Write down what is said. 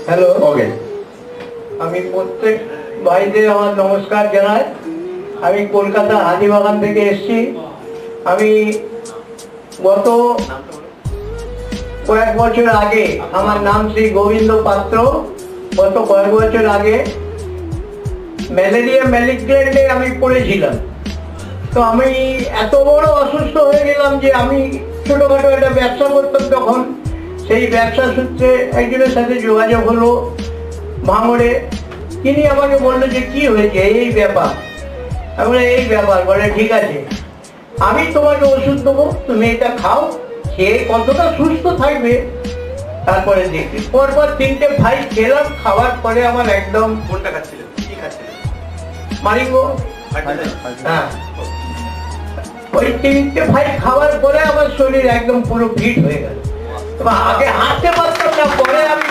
Hello, ওকে। আমি প্রত্যেক ভাইদের আমার নমস্কার জানাই। আমি কলকাতা হাতিবাগান থেকে এসেছি। আমি গত কয়েক বছর আগে, আমার নাম শ্রী গোবিন্দ পাত্র। গত কয়েক বছর আগে ম্যালেরিয়া ম্যালিগনেন্টে আমি পড়েছিলাম। তো আমি এত বড় অসুস্থ হয়ে গেলাম যে আমি ছোটোখাটো একটা ব্যবসা করতাম তখন। সেই ব্যবসা সূত্রে একজনের সাথে যোগাযোগ হলো ভাঙড়ে। তিনি আমাকে বললো যে কি হয়েছে, এই ব্যাপার। আমি বললাম এই ব্যাপার। বলে ঠিক আছে, আমি তোমাকে ওষুধ দেবো, তুমি এটা খাও, খেয়ে কতটা সুস্থ থাকবে তারপরে দেখি। পরপর 3টে ভাই খেলাম। খাওয়ার পরে আমার একদম কোনটা খাচ্ছিলেন? কি খাচ্ছিলেন? মারিগো। হ্যাঁ, ওই 3টে ভাই খাওয়ার পরে আমার শরীর একদম পুরো ফিট হয়ে গেল। আগে হাঁটতে পারতাম না, পরে আমি